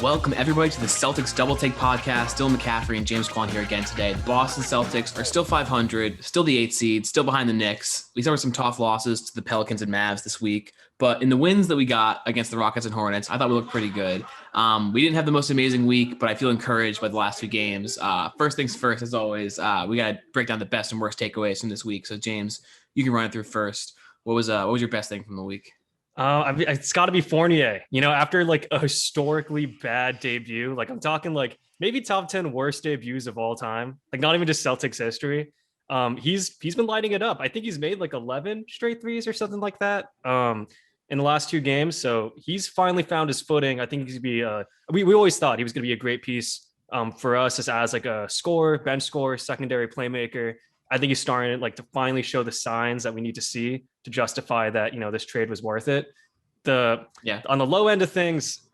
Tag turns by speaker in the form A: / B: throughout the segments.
A: Welcome everybody to the Celtics Double Take podcast. Dylan McCaffrey and James Quan here again today. The Boston Celtics are still 500, still the 8th seed, still behind the Knicks. We suffered some tough losses to the Pelicans and Mavs this week, but in the wins that we got against the Rockets and Hornets, I thought we looked pretty good. We didn't have the most amazing week, but I feel encouraged by the last two games. First things first, as always, we got to break down the best and worst takeaways from this week. So James, you can run it through first. What was your best thing from the week?
B: It's got to be Fournier. After like a historically bad debut, like I'm talking like maybe top 10 worst debuts of all time, like not even just Celtics history. He's been lighting it up. I think he's made like 11 straight threes or something like that in the last two games. So he's finally found his footing. I think he's gonna be we always thought he was gonna be a great piece for us as like a scorer, bench scorer, secondary playmaker. I think he's starting to finally show the signs that we need to see to justify that, this trade was worth it. On the low end of things,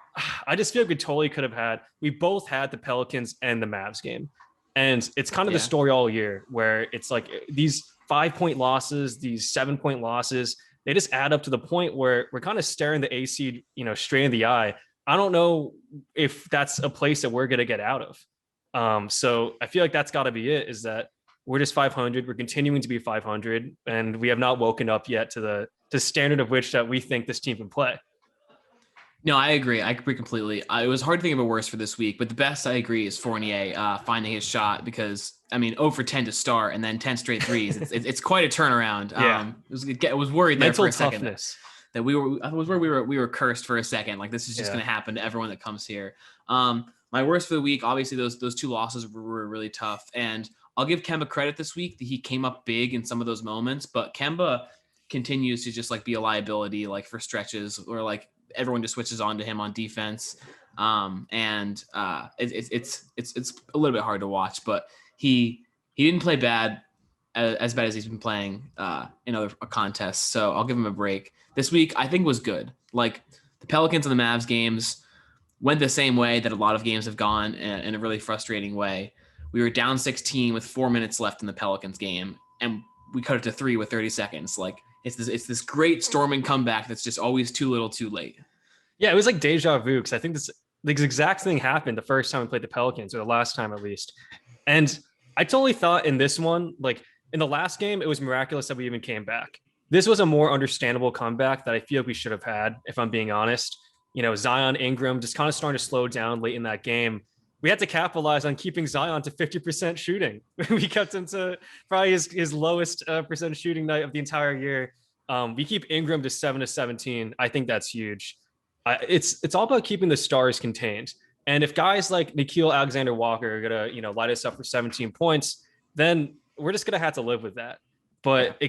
B: I just feel like we both had the Pelicans and the Mavs game. And it's kind of the story all year where it's like these 5-point losses, these 7-point losses, they just add up to the point where we're kind of staring the AC, straight in the eye. I don't know if that's a place that we're going to get out of. So I feel like that's got to be it, is that we're just 500. We're continuing to be 500, and we have not woken up yet to the standard of which that we think this team can play.
A: No, I agree. I agree completely. It was hard to think of a worst for this week, but the best I agree is Fournier finding his shot because, 0 for 10 to start and then 10 straight threes. It's quite a turnaround.
B: Yeah.
A: I was worried there
B: Mental
A: for a second
B: toughness.
A: that we were cursed for a second. Like this is just going to happen to everyone that comes here. My worst for the week, obviously those two losses were really tough, and I'll give Kemba credit this week that he came up big in some of those moments, but Kemba continues to just be a liability, for stretches where everyone just switches on to him on defense. It's a little bit hard to watch, but he didn't play as bad as he's been playing in other contests. So I'll give him a break. This week, I think was good. The Pelicans and the Mavs games went the same way that a lot of games have gone in a really frustrating way. We were down 16 with 4 minutes left in the Pelicans game, and we cut it to 3 with 30 seconds. It's this great storming comeback that's just always too little, too late.
B: Yeah, it was like deja vu, because I think the exact thing happened the first time we played the Pelicans, or the last time at least. And I totally thought in this one, in the last game, it was miraculous that we even came back. This was a more understandable comeback that I feel like we should have had, if I'm being honest. Zion, Ingram just kind of starting to slow down late in that game. We had to capitalize on keeping Zion to 50% shooting. We kept him to probably his lowest percent shooting night of the entire year. We keep Ingram to 7 to 17. I think that's huge. It's all about keeping the stars contained. And if guys like Nickeil Alexander-Walker are gonna light us up for 17 points, then we're just gonna have to live with that. But I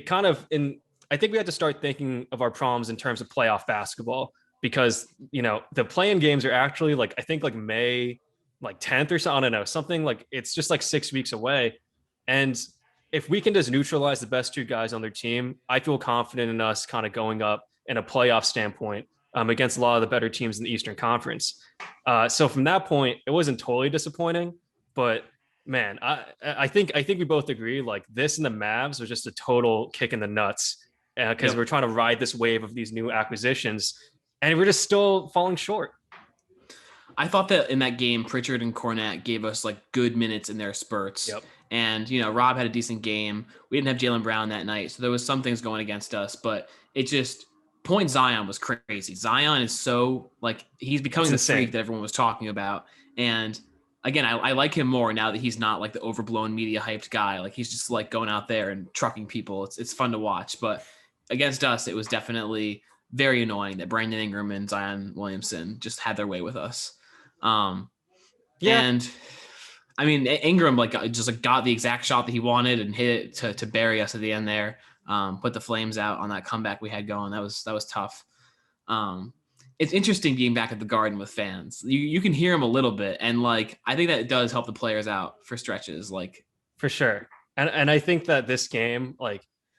B: think we have to start thinking of our problems in terms of playoff basketball, because the play-in games are actually I think May 10th or so. I don't know, something it's just 6 weeks away. And if we can just neutralize the best two guys on their team, I feel confident in us kind of going up in a playoff standpoint against a lot of the better teams in the Eastern Conference. So from that point, it wasn't totally disappointing, but man, I think we both agree this and the Mavs was just a total kick in the nuts because we're trying to ride this wave of these new acquisitions, and we're just still falling short.
A: I thought that in that game, Pritchard and Cornette gave us good minutes in their spurts.
B: Yep.
A: And, Rob had a decent game. We didn't have Jaylen Brown that night, so there was some things going against us, but it just point Zion was crazy. Zion is so he's becoming the freak that everyone was talking about. And again, I like him more now that he's not the overblown media hyped guy. He's just going out there and trucking people. It's fun to watch, but against us, it was definitely very annoying that Brandon Ingram and Zion Williamson just had their way with us. And Ingram got the exact shot that he wanted and hit it to bury us at the end there. Put the Flames out on that comeback we had going. That was tough. It's interesting being back at the Garden with fans. You can hear them a little bit, and I think that it does help the players out for stretches.
B: For sure. And I think that this game,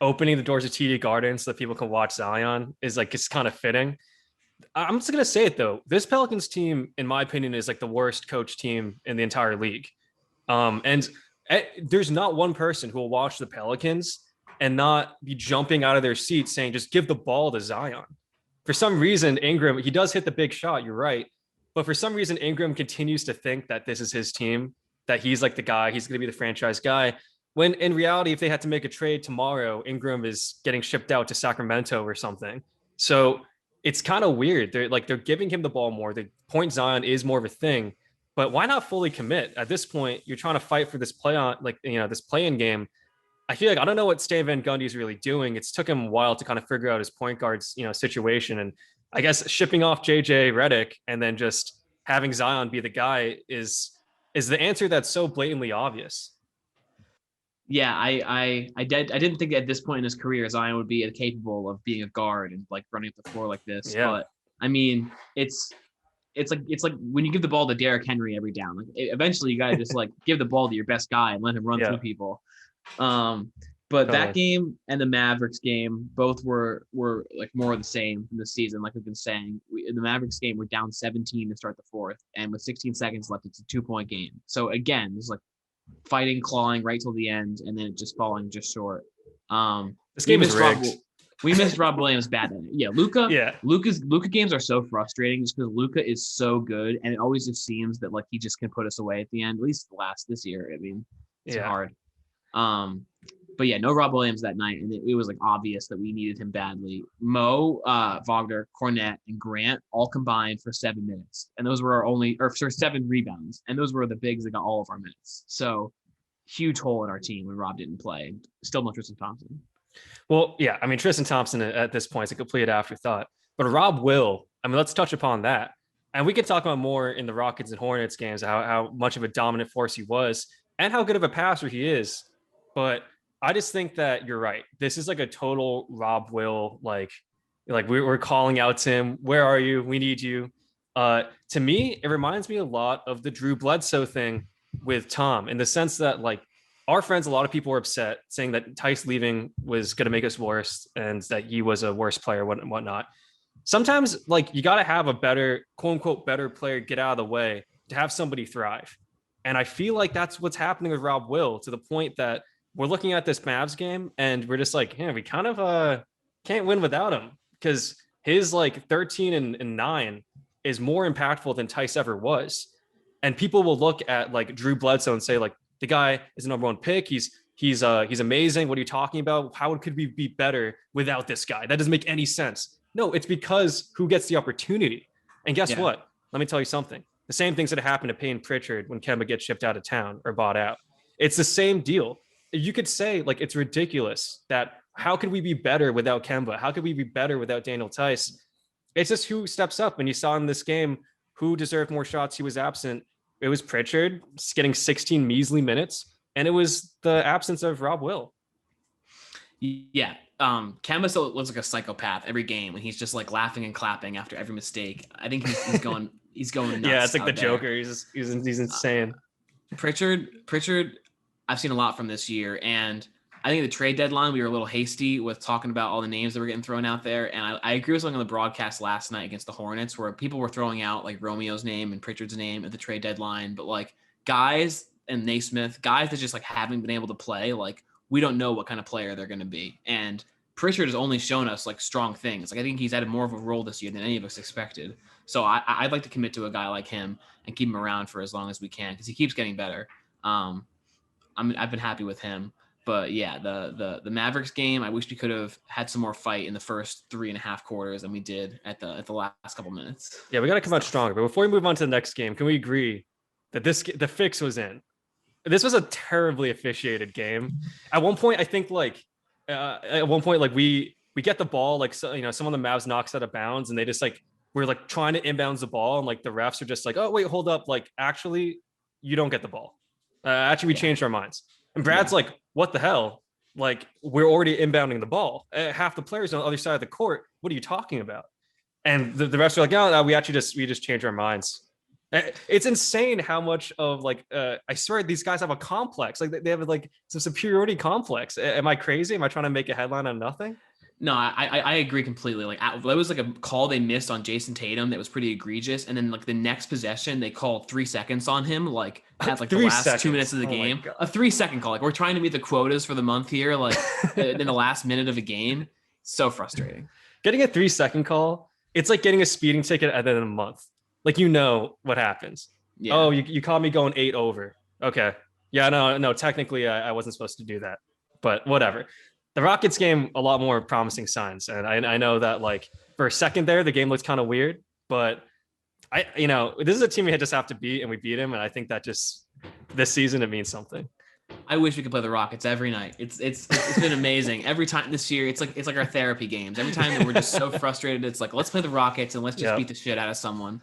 B: opening the doors of TD Garden so that people can watch Zion is it's kind of fitting. I'm just going to say it though. This Pelicans team, in my opinion, is the worst coach team in the entire league. And there's not one person who will watch the Pelicans and not be jumping out of their seats saying, just give the ball to Zion. For some reason, Ingram, he does hit the big shot. You're right. But for some reason, Ingram continues to think that this is his team, that he's like the guy, he's going to be the franchise guy. When in reality, if they had to make a trade tomorrow, Ingram is getting shipped out to Sacramento or something. So it's kind of weird. They're giving him the ball more. The point Zion is more of a thing, but why not fully commit? At this point, you're trying to fight for this this play-in game. I feel like I don't know what Stan Van Gundy is really doing. It's took him a while to kind of figure out his point guard's situation, and I guess shipping off JJ Redick and then just having Zion be the guy is the answer that's so blatantly obvious.
A: Yeah, I didn't think at this point in his career Zion would be capable of being a guard and like running up the floor like this.
B: Yeah.
A: But I mean, it's like when you give the ball to Derrick Henry every down. Like eventually, you gotta just like give the ball to your best guy and let him run through people. But that game and the Mavericks game both were like more of the same from the season. Like we've been saying, in the Mavericks game, we're down 17 to start the fourth, and with 16 seconds left, it's a 2-point game. So again, it's like fighting, clawing right till the end, and then just falling just short.
B: This game is rigged.
A: We missed Rob Williams bad. Yeah, Luka.
B: Yeah,
A: Luka games are so frustrating just because Luka is so good, and it always just seems that like he just can put us away at the end. At least this year. I mean, it's hard. But yeah, no Rob Williams that night, and it was like obvious that we needed him badly. Mo, Wagner, Cornette, and Grant all combined for 7 minutes, and those were our 7 rebounds, and those were the bigs that got all of our minutes. So huge hole in our team when Rob didn't play. Still no Tristan Thompson.
B: Well, yeah, I mean Tristan Thompson at this point is a complete afterthought, but Rob will. I mean, let's touch upon that, and we can talk about more in the Rockets and Hornets games how much of a dominant force he was and how good of a passer he is, but I just think that you're right. This is like a total Rob Will, like we're calling out to him. Where are you? We need you. To me, it reminds me a lot of the Drew Bledsoe thing with Tom, in the sense that like our friends, a lot of people were upset saying that Tice leaving was going to make us worse and that he was a worse player, whatnot. Sometimes like you got to have a better, quote unquote, better player get out of the way to have somebody thrive. And I feel like that's what's happening with Rob Will, to the point that we're looking at this Mavs game and we're just like, we kind of can't win without him, because his like 13 and 9 is more impactful than Tice ever was. And people will look at like Drew Bledsoe and say like, the guy is the number 1 pick. He's amazing. What are you talking about? How could we be better without this guy? That doesn't make any sense. No, it's because who gets the opportunity. And guess what? Let me tell you something. The same things that happened to Payne Pritchard when Kemba gets shipped out of town or bought out. It's the same deal. You could say like it's ridiculous that how could we be better without Kemba? How could we be better without Daniel Tice? It's just who steps up. And you saw in this game who deserved more shots. He was absent. It was Pritchard getting 16 measly minutes, and it was the absence of Rob Will.
A: Yeah. Kemba still looks like a psychopath every game when he's just like laughing and clapping after every mistake. I think he's going nuts.
B: Yeah, it's like the Joker. He's insane.
A: Pritchard, I've seen a lot from this year, and I think the trade deadline, we were a little hasty with talking about all the names that were getting thrown out there. And I agree with something on the broadcast last night against the Hornets, where people were throwing out like Romeo's name and Pritchard's name at the trade deadline. But like guys and Naismith, guys that just like haven't been able to play, like we don't know what kind of player they're going to be. And Pritchard has only shown us like strong things. Like I think he's had more of a role this year than any of us expected. So I'd like to commit to a guy like him and keep him around for as long as we can, because he keeps getting better. I've been happy with him. But yeah, the Mavericks game, I wish we could have had some more fight in the first 3.5 quarters than we did at the last couple minutes.
B: Yeah, we got to come out stronger. But before we move on to the next game, can we agree that the fix was in? This was a terribly officiated game. At one point, I think we get the ball, like, so, some of the Mavs knocks out of bounds, and they just like we're like trying to inbounds the ball, and like the refs are just like, oh wait, hold up, like actually you don't get the ball. We changed our minds. And Brad's like, what the hell? Like, we're already inbounding the ball. Half the players on the other side of the court. What are you talking about? And the refs are like, no, we just changed our minds. It's insane how much of like, I swear these guys have a complex. Like they have like some superiority complex. Am I crazy? Am I trying to make a headline on nothing?
A: No, I agree completely. Like that was like a call they missed on Jason Tatum that was pretty egregious, and then like the next possession they called 3 seconds on him, like at like the last seconds. 2 minutes of the game, a 3-second call. Like we're trying to meet the quotas for the month here, like in the last minute of a game. So frustrating.
B: Getting a 3-second call, it's like getting a speeding ticket at the end of the month. Like, you know what happens.
A: Yeah.
B: Oh, you caught me going 8 over. Okay. Yeah, no, technically I wasn't supposed to do that, but whatever. The Rockets game, a lot more promising signs. And I know that, like, for a second there, the game looked kind of weird, but this is a team we just have to beat, and we beat him. And I think that just this season, it means something.
A: I wish we could play the Rockets every night. It's been amazing. Every time this year, it's like our therapy games. Every time that we're just so frustrated, it's like, let's play the Rockets and let's just beat the shit out of someone.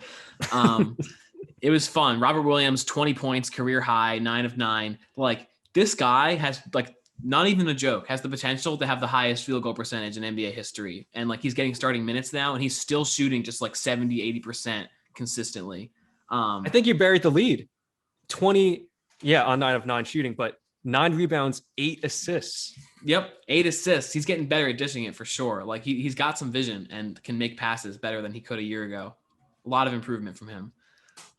A: It was fun. Robert Williams, 20 points, career high, 9 of 9. Like, this guy has, like, not even a joke, has the potential to have the highest field goal percentage in NBA history. And, like, he's getting starting minutes now, and he's still shooting just like 70, 80% consistently.
B: I think you buried the lead. 20, on 9 of 9 shooting, but 9 rebounds, 8 assists.
A: Yep, 8 assists. He's getting better at dishing it for sure. Like, he's got some vision and can make passes better than he could a year ago. A lot of improvement from him.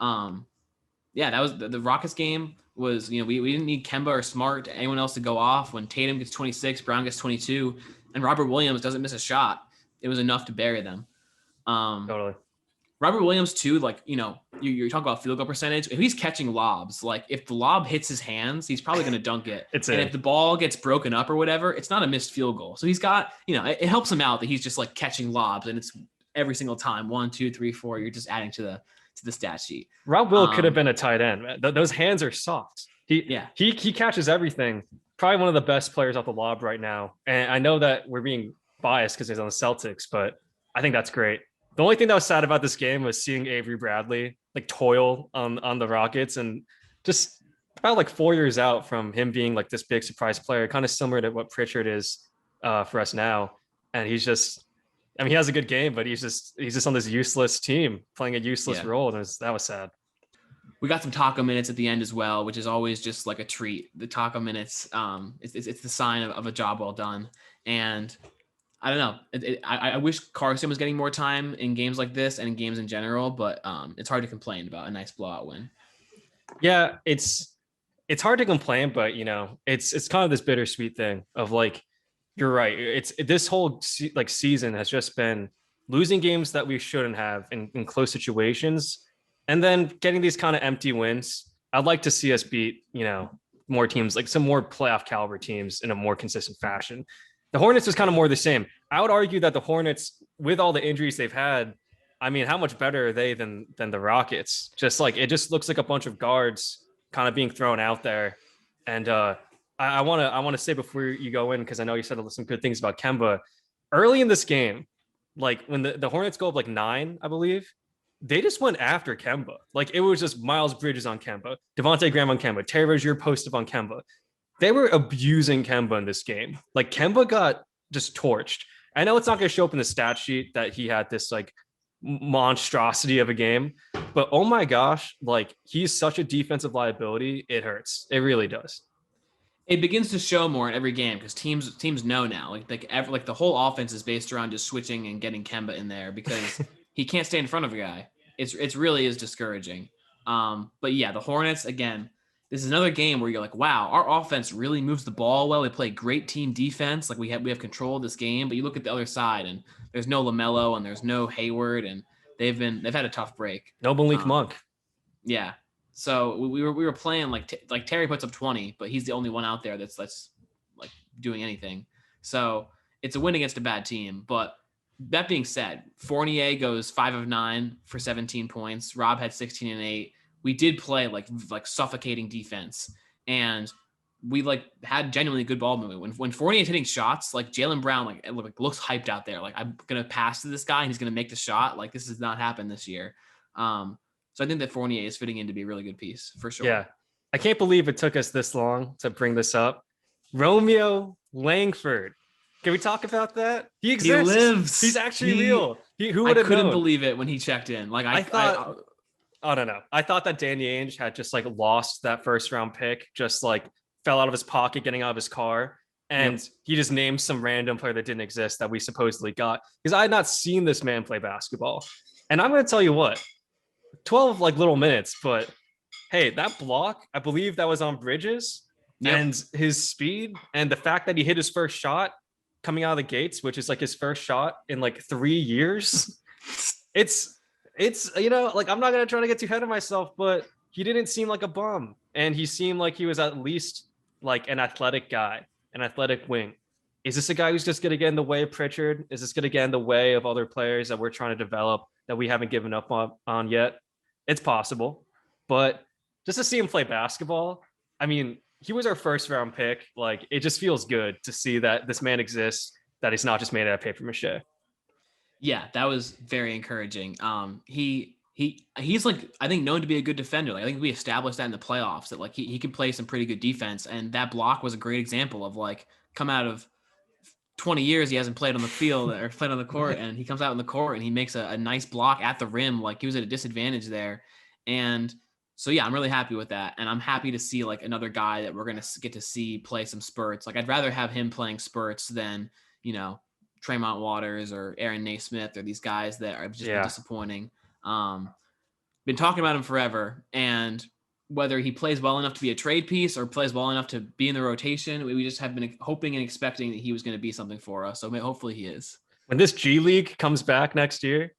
A: That was the Rockets game was, we didn't need Kemba or Smart, anyone else to go off. When Tatum gets 26, Brown gets 22, and Robert Williams doesn't miss a shot, it was enough to bury them.
B: Totally.
A: Robert Williams too, like, you're talking about field goal percentage. If he's catching lobs, like, if the lob hits his hands, he's probably going to dunk it. If the ball gets broken up or whatever, it's not a missed field goal. So he's got, it helps him out that he's just like catching lobs, and it's every single time 1, 2, 3, 4. You're just adding to the stat sheet.
B: Rob Will could have been a tight end, man. Those hands are soft. He catches everything. Probably one of the best players off the lob right now. And I know that we're being biased because he's on the Celtics, but I think that's great. The only thing that was sad about this game was seeing Avery Bradley like toil on the Rockets, and just about like 4 years out from him being like this big surprise player, kind of similar to what Pritchard is for us now. And he's just, he has a good game, but he's just on this useless team playing a useless role. And that was sad.
A: We got some taco minutes at the end as well, which is always just like a treat. The taco minutes, it's the sign of a job well done. And I don't know. I wish Carson was getting more time in games like this and in games in general, but it's hard to complain about a nice blowout win.
B: Yeah, it's hard to complain, but it's kind of this bittersweet thing of, like, you're right. It's this whole season has just been losing games that we shouldn't have in close situations, and then getting these kind of empty wins. I'd like to see us beat more teams, like some more playoff caliber teams, in a more consistent fashion. The Hornets was kind of more the same. I would argue that the Hornets, with all the injuries they've had, how much better are they than the Rockets? Just like, it just looks like a bunch of guards kind of being thrown out there. And I want to say before you go in, because I know you said some good things about Kemba early in this game, like when the Hornets go up like 9, I believe, they just went after Kemba. Like, it was just Miles Bridges on Kemba, Devontae Graham on Kemba, Terry Rozier posted on Kemba. They were abusing Kemba in this game. Like, Kemba got just torched. I know it's not going to show up in the stat sheet that he had this like monstrosity of a game, but oh my gosh, like, he's such a defensive liability. It hurts. It really does.
A: It begins to show more in every game because teams know now. Like the whole offense is based around just switching and getting Kemba in there because he can't stay in front of a guy. It's really is discouraging. But yeah, the Hornets, again, this is another game where you're like, wow, our offense really moves the ball well. We play great team defense. Like, we have control of this game. But you look at the other side, and there's no LaMelo and there's no Hayward, and they've had a tough break.
B: No Malik Monk.
A: Yeah. So we were playing like Terry puts up 20, but he's the only one out there that's like doing anything. So it's a win against a bad team. But that being said, Fournier goes 5 of 9 for 17 points. Rob had 16 and 8. We did play like suffocating defense, and we had genuinely good ball movement. When Fournier's hitting shots, like Jaylen Brown, looks hyped out there. Like, I'm gonna pass to this guy and he's gonna make the shot. Like, this has not happened this year. So I think that Fournier is fitting in to be a really good piece for sure.
B: Yeah, I can't believe it took us this long to bring this up. Romeo Langford. Can we talk about that? He exists.
A: He lives.
B: He's actually real. Who would have known?
A: I couldn't believe it when he checked in. Like,
B: I don't know. I thought that Danny Ainge had just lost that first round pick, just fell out of his pocket, getting out of his car. And he just named some random player that didn't exist that we supposedly got, because I had not seen this man play basketball. And I'm going to tell you what, 12 little minutes, but hey, that block, I believe that was on Bridges, and his speed and the fact that he hit his first shot coming out of the gates, which is his first shot in 3 years. it's, you know, like I'm not gonna try to get too ahead of myself, but he didn't seem like a bum, and he seemed like he was at least like an athletic guy, an athletic wing. Is this a guy who's just gonna get in the way of Pritchard? Is this gonna get in the way of other players that we're trying to develop that we haven't given up on yet? It's possible, but just to see him play basketball, I mean, he was our first round pick. Like, it just feels good to see that this man exists, that he's not just made out of paper mache.
A: Yeah, that was very encouraging. He's like, I think, known to be a good defender. Like, I think we established that in the playoffs, that like he can play some pretty good defense, and that block was a great example of like, come out of 20 years he hasn't played on the field or played on the court, and he comes out in the court and he makes a nice block at the rim. Like, he was at a disadvantage there. And so yeah, I'm really happy with that, and I'm happy to see like another guy that we're gonna get to see play some spurts. Like, I'd rather have him playing spurts than, you know, Tremont Waters or Aaron Naismith or these guys that are just been disappointing. Been talking about him forever, and whether he plays well enough to be a trade piece or plays well enough to be in the rotation, we just have been hoping and expecting that he was going to be something for us. So hopefully he is.
B: When this G League comes back next year,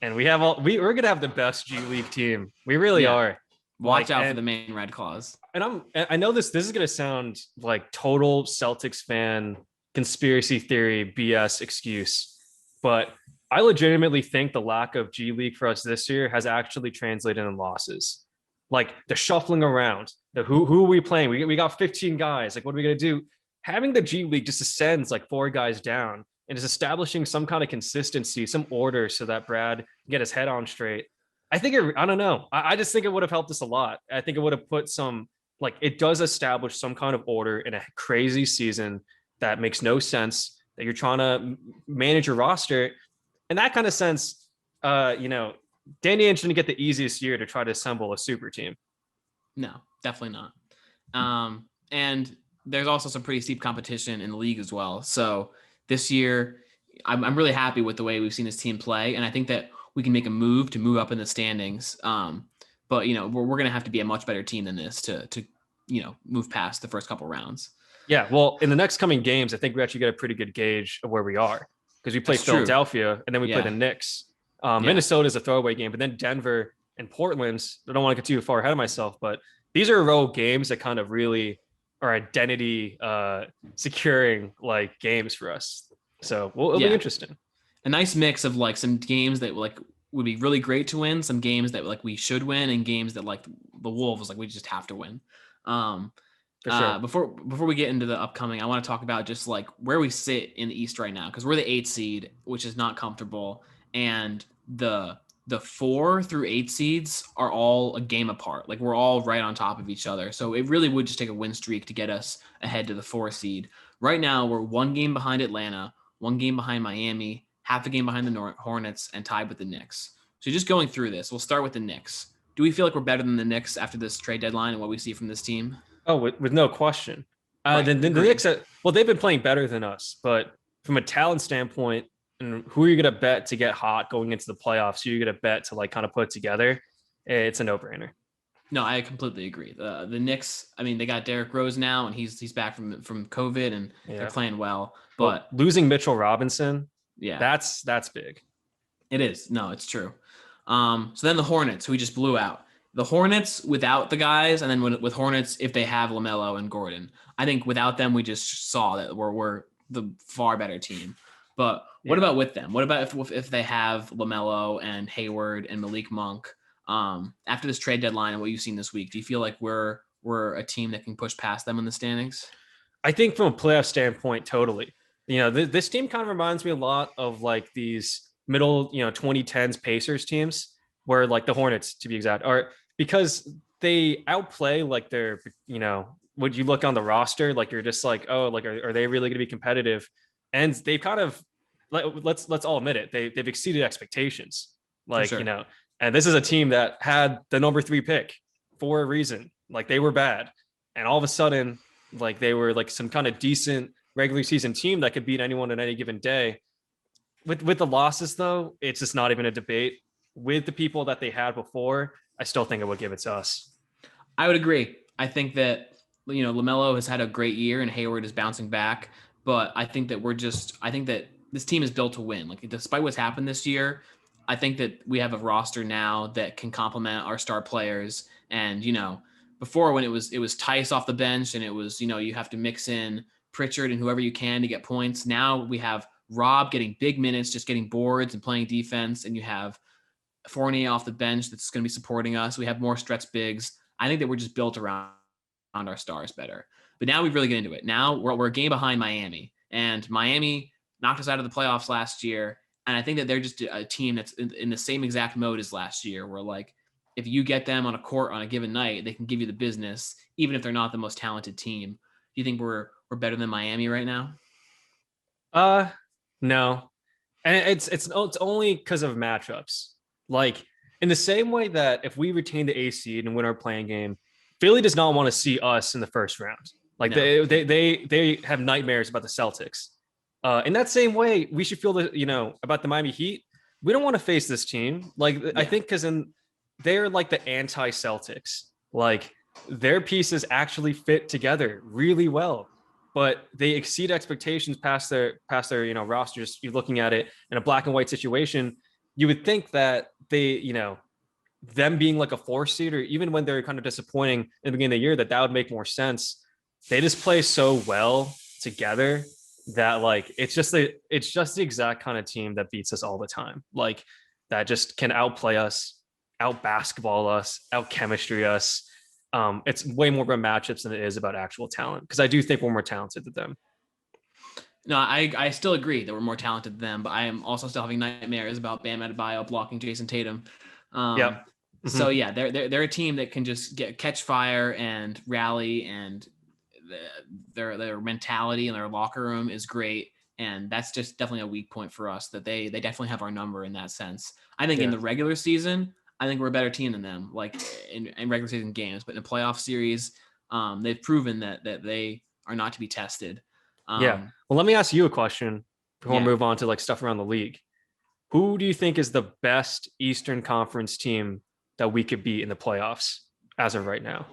B: and we're gonna have the best G League team. We really are.
A: Watch out for the main red claws.
B: And I know this is gonna sound like total Celtics fan conspiracy theory BS excuse, but I legitimately think the lack of G League for us this year has actually translated in losses. Like the shuffling around, the who are we playing? We got 15 guys. Like, what are we gonna do? Having the G League just ascends like 4 guys down and is establishing some kind of consistency, some order, so that Brad can get his head on straight. I don't know. I just think it would have helped us a lot. I think it would have put some, like, it does establish some kind of order in a crazy season that makes no sense, that you're trying to manage your roster. In that kind of sense, you know, Danny Ainge didn't get the easiest year to try to assemble a super team.
A: No, definitely not. And there's also some pretty steep competition in the league as well. So this year, I'm really happy with the way we've seen this team play, and I think that we can make a move to move up in the standings. But you know, we're going to have to be a much better team than this to you know, move past the first couple rounds.
B: Yeah, well, in the next coming games, I think we actually get a pretty good gauge of where we are, because we play Philadelphia and then we play the Knicks. Minnesota is a throwaway game, but then Denver and Portland. I don't want to get too far ahead of myself, but these are a row of games that kind of really are identity securing like games for us. So it'll be interesting.
A: A nice mix of like some games that like would be really great to win, some games that like we should win, and games that like the Wolves like we just have to win. For sure. Before we get into the upcoming, I want to talk about just like where we sit in the East right now, because we're the 8th seed, which is not comfortable, and the 4 through 8 seeds are all a game apart. Like, we're all right on top of each other. So it really would just take a win streak to get us ahead to the 4 seed. Right now, we're 1 game behind Atlanta, 1 game behind Miami, half a game behind the Hornets, and tied with the Knicks. So just going through this, we'll start with the Knicks. Do we feel like we're better than the Knicks after this trade deadline and what we see from this team?
B: Oh, with no question. The Knicks, they've been playing better than us, but from a talent standpoint, and who are you going to bet to get hot going into the playoffs? Who are you going to bet to like kind of put together? It's a no-brainer.
A: No, I completely agree. The Knicks, I mean, they got Derrick Rose now, and he's back from COVID, and they're playing well. But
B: losing Mitchell Robinson,
A: yeah,
B: that's big.
A: It is. No, it's true. So then the Hornets, who we just blew out. The Hornets without the guys, and then with Hornets if they have LaMelo and Gordon. I think without them, we just saw that we're the far better team. But what about with them? What about if they have LaMelo and Hayward and Malik Monk? After this trade deadline and what you've seen this week, do you feel like we're a team that can push past them in the standings?
B: I think from a playoff standpoint, totally. You know, this team kind of reminds me a lot of like these middle, 2010s Pacers teams, where like the Hornets, to be exact, are, because they outplay like their, when you look on the roster, like you're just like, oh, like are they really going to be competitive? And they've kind of, let's all admit it, they've exceeded expectations. Like, sure. And this is a team that had the number 3 pick for a reason. Like, they were bad, and all of a sudden, like, they were like some kind of decent regular season team that could beat anyone on any given day. With the losses, though, it's just not even a debate. With the people that they had before, I still think it would give it to us.
A: I would agree. I think that, LaMelo has had a great year and Hayward is bouncing back, but I think that I think that this team is built to win. Like, despite what's happened this year, I think that we have a roster now that can complement our star players. And, before when it was Tice off the bench and it was, you have to mix in Pritchard and whoever you can to get points. Now we have Rob getting big minutes, just getting boards and playing defense. And you have Fournier off the bench that's going to be supporting us. We have more stretch bigs. I think that we're just built around our stars better. But now we really get into it. Now we're a game behind Miami. And Miami knocked us out of the playoffs last year. And I think that they're just a team that's in the same exact mode as last year, where like if you get them on a court on a given night, they can give you the business, even if they're not the most talented team. Do you think we're better than Miami right now?
B: No. And it's only because of matchups. Like in the same way that if we retain the A seed and win our playing game, Philly does not want to see us in the first round. Like no. they have nightmares about the Celtics. In that same way, we should feel that, about the Miami Heat. We don't want to face this team. Like I think because they're like the anti-Celtics. Like their pieces actually fit together really well, but they exceed expectations past their roster. Just you're looking at it in a black and white situation, you would think that they, them being like a 4 seed, or even when they're kind of disappointing in the beginning of the year, that would make more sense. They just play so well together that like it's just the exact kind of team that beats us all the time. Like that just can outplay us, out basketball us, out chemistry us. It's way more about matchups than it is about actual talent, because I do think we're more talented than them.
A: No, I still agree that we're more talented than them, but I am also still having nightmares about Bam Adebayo blocking Jason Tatum.
B: Yeah. Mm-hmm.
A: So yeah, they're a team that can just catch fire and rally, and their mentality and their locker room is great. And that's just definitely a weak point for us, that they definitely have our number in that sense. I think in the regular season, I think we're a better team than them, like in regular season games, but in a playoff series, they've proven that they are not to be tested.
B: Well, let me ask you a question before we move on to like stuff around the league. Who do you think is the best Eastern Conference team that we could beat in the playoffs as of right now?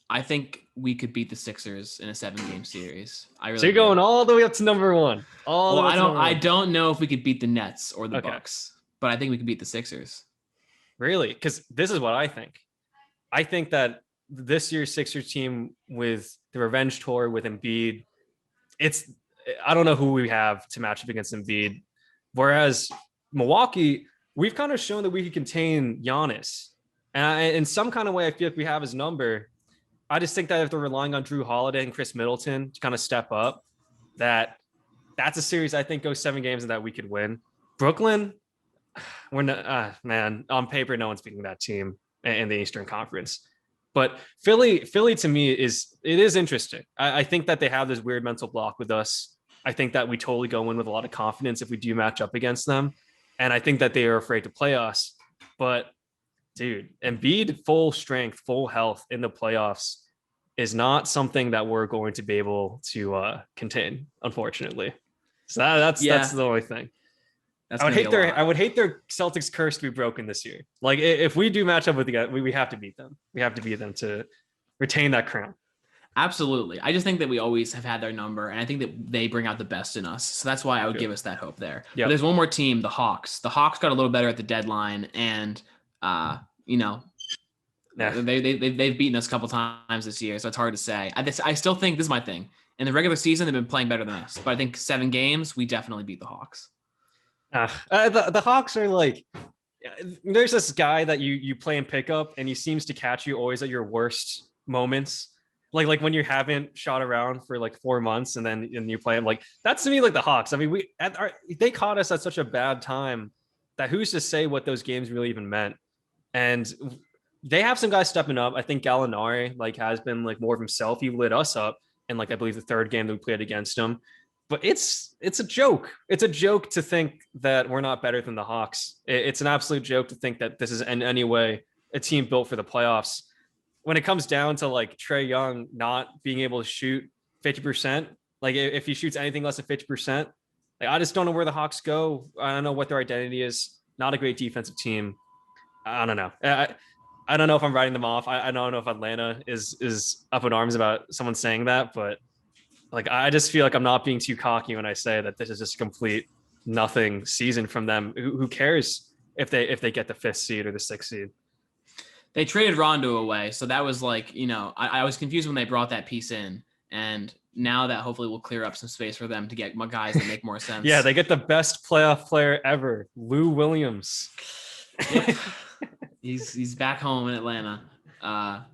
A: I think we could beat the Sixers in a 7-game series.
B: So you're going all the way up to number one.
A: I don't know if we could beat the Nets or the Bucks, but I think we could beat the Sixers.
B: Really? Because this is what I think. I think that this year's Sixers team with the revenge tour with Embiid, I don't know who we have to match up against Embiid. Whereas Milwaukee, we've kind of shown that we can contain Giannis. And in some kind of way, I feel like we have his number. I just think that if they're relying on Drew Holiday and Chris Middleton to kind of step up, that's a series I think goes 7 games and that we could win. Brooklyn, we're not, man, on paper, no one's beating that team in the Eastern Conference. But Philly to me is interesting. I think that they have this weird mental block with us. I think that we totally go in with a lot of confidence if we do match up against them. And I think that they are afraid to play us. But dude, Embiid full strength, full health in the playoffs is not something that we're going to be able to contain, unfortunately. So that's the only thing. I would hate their Celtics curse to be broken this year. Like if we do match up with the guy, we have to beat them. We have to beat them to retain that crown.
A: Absolutely. I just think that we always have had their number, and I think that they bring out the best in us. So that's why I would give us that hope there. Yep. But there's one more team, the Hawks. The Hawks got a little better at the deadline, and they've beaten us a couple times this year, so it's hard to say. I still think this is my thing. In the regular season, they've been playing better than us, but I think 7 games, we definitely beat the Hawks.
B: The Hawks are like, there's this guy that you play in pickup, and he seems to catch you always at your worst moments. Like when you haven't shot around for like 4 months and you play him. Like that's to me like the Hawks. I mean, they caught us at such a bad time that who's to say what those games really even meant. And they have some guys stepping up. I think Gallinari like has been like more of himself. He lit us up in like I believe the 3rd game that we played against him. But it's a joke. It's a joke to think that we're not better than the Hawks. It's an absolute joke to think that this is in any way a team built for the playoffs. When it comes down to like Trae Young not being able to shoot 50%, like if he shoots anything less than 50%, like I just don't know where the Hawks go. I don't know what their identity is. Not a great defensive team. I don't know. I don't know if I'm writing them off. I don't know if Atlanta is up in arms about someone saying that, but like I just feel like I'm not being too cocky when I say that this is just a complete nothing season from them. Who cares if they get the 5th seed or the 6th seed?
A: They traded Rondo away, so that was like, I was confused when they brought that piece in, and now that hopefully will clear up some space for them to get guys that make more sense.
B: Yeah, they get the best playoff player ever, Lou Williams.
A: Yep. He's back home in Atlanta. I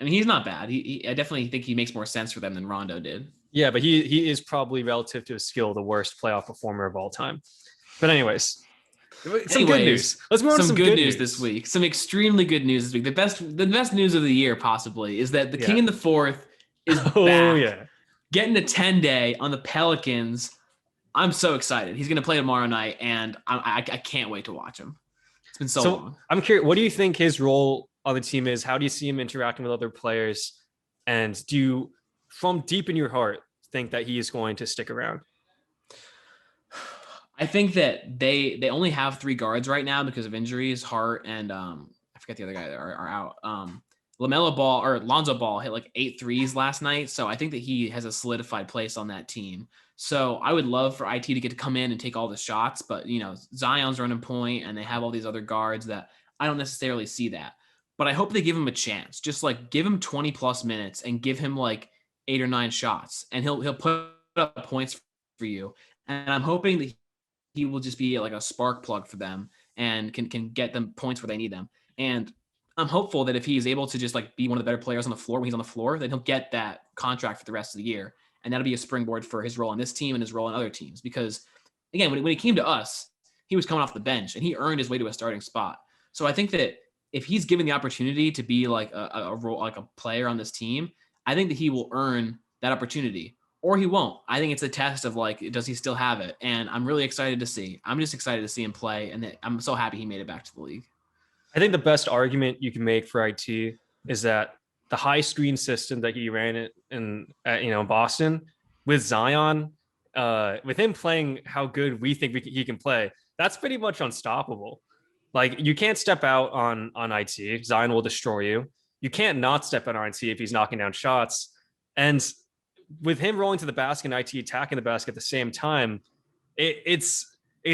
A: mean, he's not bad. I definitely think he makes more sense for them than Rondo did.
B: Yeah, but he is probably, relative to his skill, the worst playoff performer of all time. But anyways, some good news. Let's move on to some good news
A: this week. Some extremely good news this week. The best news of the year possibly is that the King in the Fourth is back. Getting a 10-day on the Pelicans. I'm so excited. He's going to play tomorrow night, and I can't wait to watch him. It's been so long.
B: I'm curious, what do you think his role on the team is? How do you see him interacting with other players? And do you, from deep in your heart, think that he is going to stick around?
A: I think that they only have 3 guards right now because of injuries. Hart and I forget the other guy that are out. LaMelo Ball or Lonzo Ball hit like 8 threes last night, so I think that he has a solidified place on that team. So I would love for IT to get to come in and take all the shots, but Zion's running point, and they have all these other guards that I don't necessarily see that. But I hope they give him a chance. Just like give him 20 plus minutes and give him like 8 or 9 shots, and he'll put up points for you. And I'm hoping that he will just be like a spark plug for them and can get them points where they need them. And I'm hopeful that if he's able to just like be one of the better players on the floor when he's on the floor, then he'll get that contract for the rest of the year. And that'll be a springboard for his role on this team and his role on other teams. Because again, when he came to us, he was coming off the bench and he earned his way to a starting spot. So I think that if he's given the opportunity to be like a role, like a player on this team, I think that he will earn that opportunity, or he won't. I think it's a test of like, does he still have it? And I'm really excited to see. I'm just excited to see him play, and I'm so happy he made it back to the league.
B: I think the best argument you can make for IT is that the high screen system that he ran in Boston with Zion, with him playing how good we think he can play, that's pretty much unstoppable. Like, you can't step out on IT. Zion will destroy you. You can't not step out on IT if he's knocking down shots. And with him rolling to the basket and IT attacking the basket at the same time, it's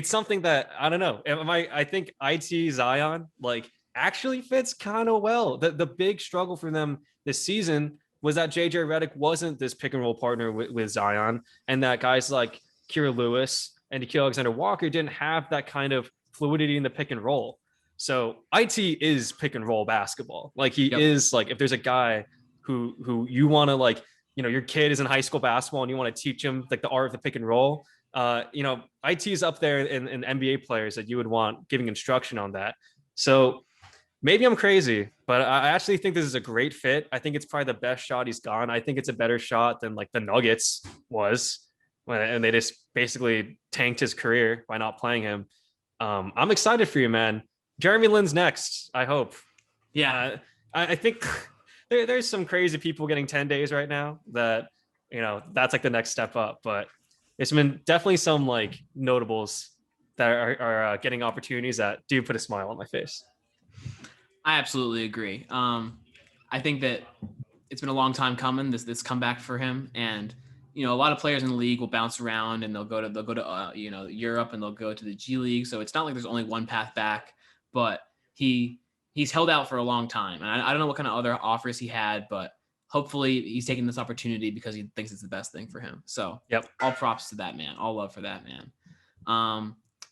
B: something that, I don't know. I think IT Zion like actually fits kind of well. The big struggle for them this season was that JJ Redick wasn't this pick and roll partner with Zion, and that guys like Kira Lewis and Nickeil Alexander-Walker didn't have that kind of fluidity in the pick and roll. So IT is pick and roll basketball. Like, he is like, if there's a guy who you want to, like, your kid is in high school basketball and you want to teach him like the art of the pick and roll, IT is up there in NBA players that you would want giving instruction on that. So maybe I'm crazy, but I actually think this is a great fit. I think it's probably the best shot he's gone. I think it's a better shot than like the Nuggets was, and they just basically tanked his career by not playing him. I'm excited for you, man. Jeremy Lin's next, I hope.
A: Yeah.
B: I think there's some crazy people getting 10 days right now that, that's like the next step up. But it's been definitely some like notables that are getting opportunities that do put a smile on my face.
A: I absolutely agree. I think that it's been a long time coming, this comeback for him. And, a lot of players in the league will bounce around and they'll go to Europe, and they'll go to the G League. So it's not like there's only one path back, but he's held out for a long time. And I don't know what kind of other offers he had, but hopefully he's taking this opportunity because he thinks it's the best thing for him. So all props to that man. All love for that man.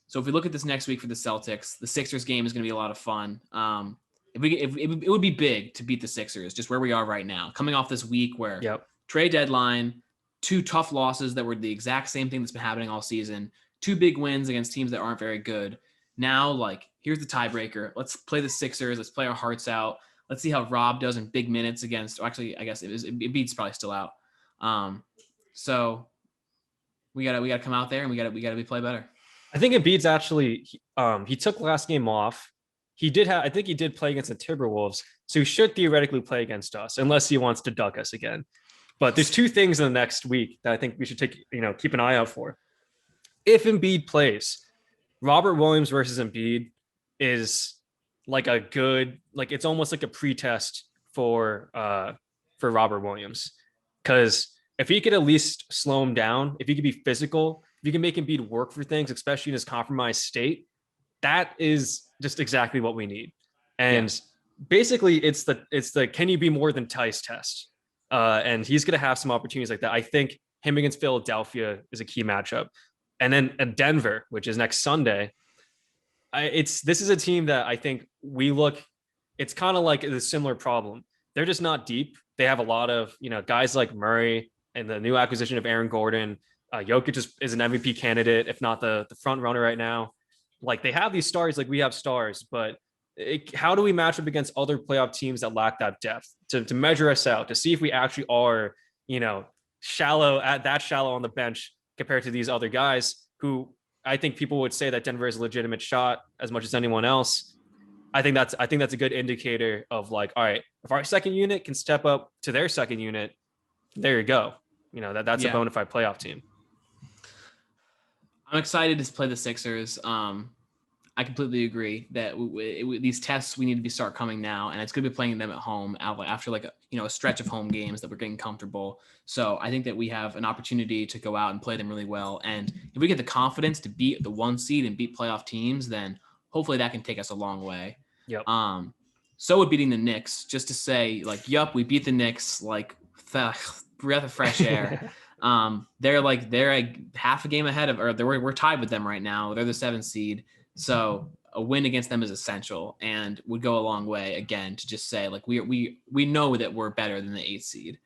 A: So if we look at this next week for the Celtics, the Sixers game is going to be a lot of fun. It would be big to beat the Sixers, just where we are right now, coming off this week where trade deadline, 2 tough losses that were the exact same thing that's been happening all season, 2 big wins against teams that aren't very good. Now, like, here's the tiebreaker. Let's play the Sixers. Let's play our hearts out. Let's see how Rob does in big minutes against. Actually, I guess Embiid's probably still out. So we gotta come out there and we gotta play better.
B: I think Embiid's actually he took last game off. I think he did play against the Timberwolves, so he should theoretically play against us unless he wants to duck us again. But there's 2 things in the next week that I think we should keep an eye out for. If Embiid plays, Robert Williams versus Embiid is like a good, like, it's almost like a pretest for Robert Williams, because if he could at least slow him down, if he could be physical, if you can make Embiid work for things, especially in his compromised state, that is just exactly what we need. And basically, it's the can you be more than Tice test. And he's going to have some opportunities like that. I think him against Philadelphia is a key matchup. And then at Denver, which is next Sunday, this is a team that I think it's kind of like a similar problem. They're just not deep. They have a lot of, guys like Murray and the new acquisition of Aaron Gordon. Jokic is an MVP candidate, if not the front runner right now. Like, they have these stars, like we have stars, but how do we match up against other playoff teams that lack that depth to measure us out, to see if we actually are, shallow on the bench compared to these other guys who I think people would say that Denver is a legitimate shot as much as anyone else. I think that's a good indicator of like, all right, if our second unit can step up to their second unit, there you go. That's a bona fide playoff team.
A: I'm excited to play the Sixers. I completely agree that these tests, we need to start coming now, and it's going to be playing them at home after like a stretch of home games that we're getting comfortable. So I think that we have an opportunity to go out and play them really well. And if we get the confidence to beat the 1 seed and beat playoff teams, then hopefully that can take us a long way.
B: Yep.
A: So with beating the Knicks, just to say like, yup, we beat the Knicks, like breath of fresh air. They're like half a game ahead of, or we're tied with them right now. They're the 7th seed. So a win against them is essential and would go a long way, again, to just say like we know that we're better than the 8th seed.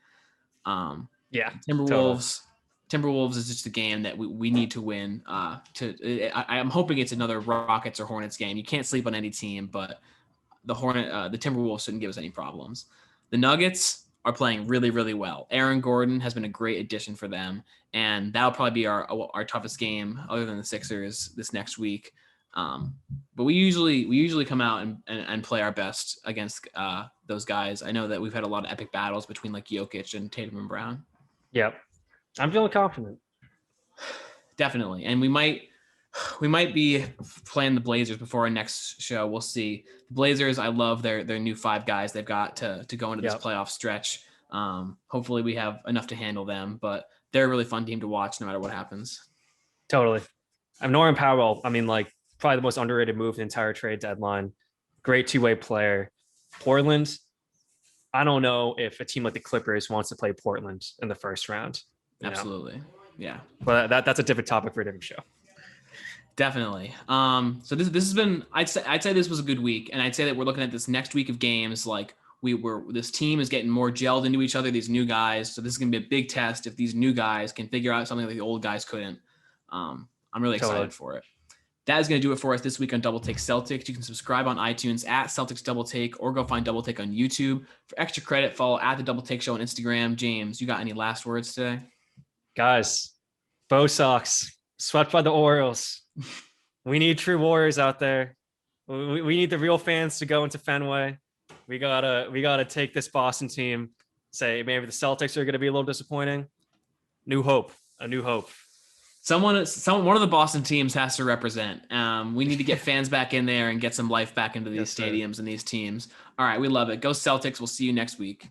A: Timberwolves is just a game that we need to win. I'm hoping it's another Rockets or Hornets game. You can't sleep on any team, but the Timberwolves shouldn't give us any problems. The Nuggets are playing really, really well. Aaron Gordon has been a great addition for them, and that'll probably be our toughest game other than the Sixers this next week. But we usually come out and play our best against those guys. I know that we've had a lot of epic battles between like Jokic and Tatum and Brown.
B: Yep. I'm feeling confident.
A: Definitely. And we might be playing the Blazers before our next show. We'll see. The Blazers, I love their new 5 guys they've got to go into this playoff stretch. Hopefully we have enough to handle them, but they're a really fun team to watch no matter what happens.
B: Totally. I'm Norman Powell. I mean, like, probably the most underrated move the entire trade deadline. Great 2-way player. Portland, I don't know if a team like the Clippers wants to play Portland in the first round.
A: Absolutely. Yeah.
B: But that's a different topic for a different show.
A: Definitely. So this has been, I'd say this was a good week. And I'd say that we're looking at this next week of games. Like this team is getting more gelled into each other, these new guys. So this is going to be a big test if these new guys can figure out something that the old guys couldn't. I'm really excited for it. That is going to do it for us this week on Double Take Celtics. You can subscribe on iTunes at Celtics Double Take, or go find Double Take on YouTube. For extra credit, follow at the Double Take Show on Instagram. James, you got any last words today?
B: Guys, Bo Sox, swept by the Orioles. We need true warriors out there. We need the real fans to go into Fenway. We gotta take this Boston team. Say maybe the Celtics are going to be a little disappointing. A new hope. One
A: of the Boston teams has to represent. We need to get fans back in there and get some life back into these stadiums and these teams. All right, we love it. Go Celtics. We'll see you next week.